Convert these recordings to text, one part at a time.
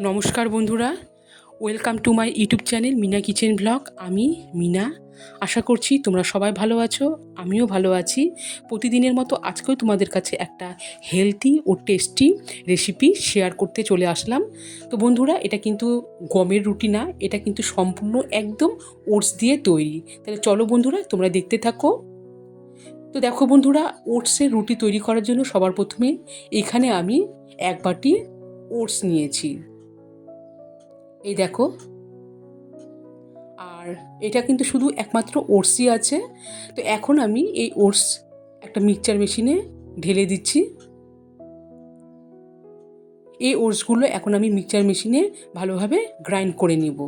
নমস্কার বন্ধুরা, welcome to my YouTube channel Mina kitchen blog. আমি মিনা। আশা করছি তোমরা সবাই ভালো আছো, আমিও ভালো আছি। প্রতিদিনের মতো আজকেও তোমাদের কাছে একটা হেলদি ও টেস্টি রেসিপি শেয়ার করতে চলে আসলাম। তো বন্ধুরা, এটা কিন্তু গমের রুটি না, এটা কিন্তু সম্পূর্ণ একদম ওটস দিয়ে তৈরি। তাহলে চলো বন্ধুরা, তোমরা দেখতে থাকো। তো দেখো বন্ধুরা, ওটসের রুটি তৈরি করার জন্য সবার প্রথমে এখানে আমি 1 বাটি ওটস নিয়েছি। এই দেখো। আর এটা কিন্তু শুধু একমাত্র ওটসই আছে। তো এখন আমি এই ওটস একটা মিক্সচার মেশিনে ঢেলে দিচ্ছি। এই ওটসগুলো এখন আমি মিক্সচার মেশিনে ভালোভাবে গ্রাইন্ড করে নেব।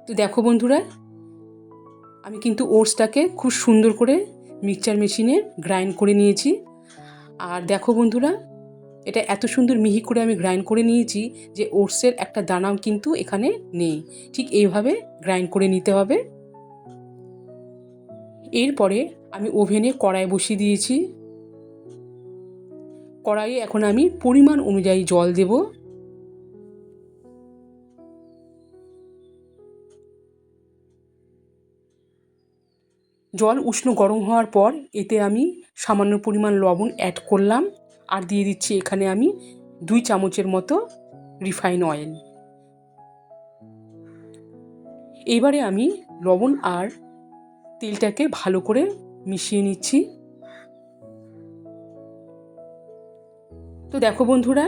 তো দেখো বন্ধুরা, আমি কিন্তু ওটসটাকে খুব সুন্দর করে মিক্সচার মেশিনে গ্রাইন্ড করে নিয়েছি। আর দেখো বন্ধুরা, এটা এত সুন্দর মিহি করে আমি গ্রাইন্ড করে নিয়েছি যে ওটসের একটা দানাও কিন্তু এখানে নেই। ঠিক এইভাবে গ্রাইন্ড করে নিতে হবে। এরপরে আমি ওভেনে কড়াই বসিয়ে দিয়েছি। কড়াইয়ে এখন আমি পরিমাণ অনুযায়ী জল দেব। জল উষ্ণ গরম হওয়ার পর এতে আমি সামান্য পরিমাণ লবণ অ্যাড করলাম। আর দিয়ে দিচ্ছি এখানে আমি 2 চামচের মতো রিফাইন অয়েল। এইবারে আমি লবণ আর তেলটাকে ভালো করে মিশিয়ে নিচ্ছি। তো দেখো বন্ধুরা,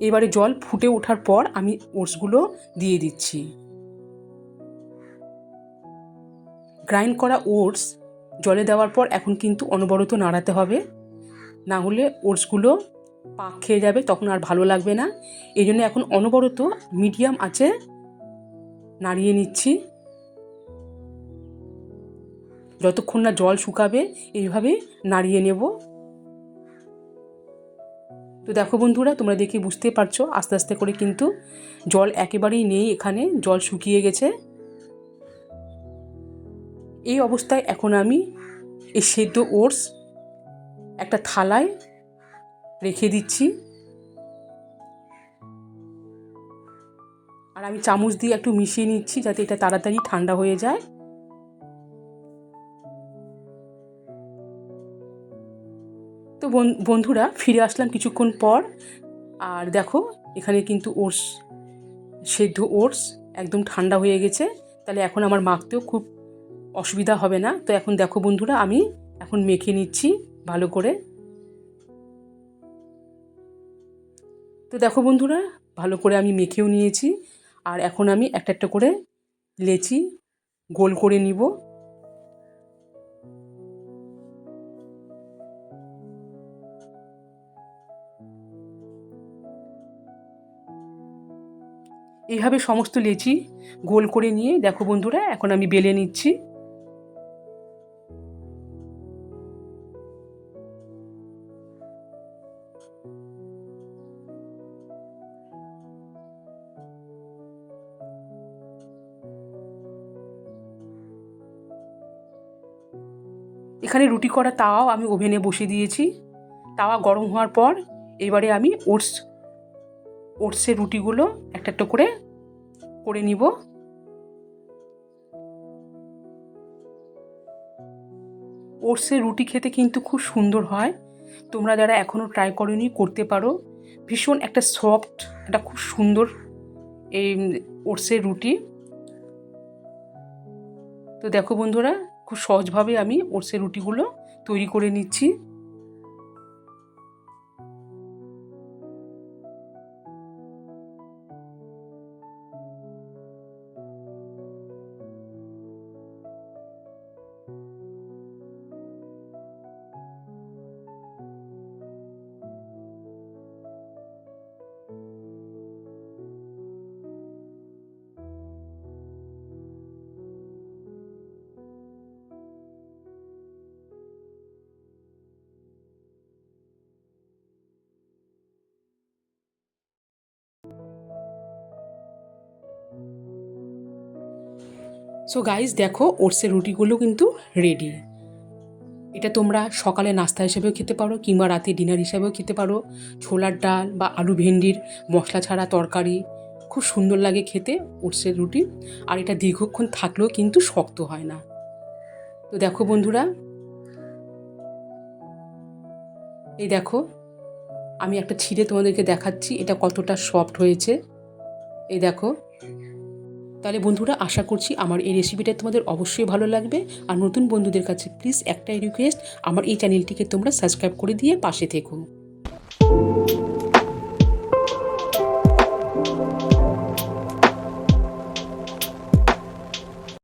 এবারে জল ফুটে ওঠার পর আমি ওটসগুলো দিয়ে দিচ্ছি। গ্রাইন্ড করা ওটস জলে দেওয়ার পর এখন কিন্তু অনবরত নাড়াতে হবে, না হলে ওটসগুলো পাক খেয়ে যাবে, তখন আর ভালো লাগবে না। এই জন্য এখন অনবরত মিডিয়াম আঁচে নাড়িয়ে নিচ্ছি যতক্ষণ না জল শুকাবে। এইভাবে নাড়িয়ে নেব। তো দেখো বন্ধুরা, তোমরা দেখে বুঝতে পারছো আস্তে আস্তে করে কিন্তু জল একেবারেই নেই, এখানে জল শুকিয়ে গেছে। এই অবস্থায় এখন আমি এই সেদ্ধ ওটস একটা থালায় রেখে দিচ্ছি। আর আমি চামচ দিয়ে একটু মিশিয়ে নিচ্ছি যাতে এটা তাড়াতাড়ি ঠান্ডা হয়ে যায়। তো বন্ধুরা, ফিরে আসলাম কিছুক্ষণ পর। আর দেখো, এখানে কিন্তু সেদ্ধ ওটস একদম ঠান্ডা হয়ে গেছে। তাহলে এখন আমার মাখতেও খুব অসুবিধা হবে না। তো এখন দেখো বন্ধুরা, আমি এখন মেখে নিচ্ছি ভালো করে। তো দেখো বন্ধুরা, ভালো করে আমি মেখেও নিয়েছি। আর এখন আমি একটা একটা করে লেচি গোল করে নিব। এইভাবে সমস্ত লেচি গোল করে নিয়ে দেখো বন্ধুরা, এখন আমি বেলে নিচ্ছি। এখানে রুটি করা তাওয়াও আমি ওভেনে বসিয়ে দিয়েছি। তাওয়া গরম হওয়ার পর এবারে আমি ওটসের রুটিগুলো একটা একটা করে করে নিব। ওটসের রুটি খেতে কিন্তু খুব সুন্দর হয়। তোমরা যারা এখনও ট্রাই করোনি করতে পারো। ভীষণ একটা সফট, একটা খুব সুন্দর এই ওটসের রুটি। তো দেখো বন্ধুরা, খুব সহজভাবে আমি ওটসের রুটিগুলো তৈরি করে নিচ্ছি। সো গাইস দেখো ওটসের রুটিগুলো কিন্তু রেডি। এটা তোমরা সকালে নাস্তা হিসেবেও খেতে পারো কিংবা রাতে ডিনার হিসেবেও খেতে পারো। ছোলার ডাল বা আলু ভেন্ডির মশলা ছাড়া তরকারি খুব সুন্দর লাগে খেতে ওটসের রুটি। আর এটা দীর্ঘক্ষণ থাকলেও কিন্তু শক্ত হয় না। তো দেখো বন্ধুরা, এই দেখো আমি একটা ছিঁড়ে তোমাদেরকে দেখাচ্ছি এটা কতটা সফট হয়েছে। এই দেখো। তাহলে বন্ধুরা আশা করছি আমার এই রেসিপিটা তোমাদের অবশ্যই ভালো লাগবে। আর নতুন বন্ধুদের কাছে প্লিজ একটাই রিকোয়েস্ট, আমার এই চ্যানেলটিকে তোমরা সাবস্ক্রাইব করে দিয়ে পাশে থেকো।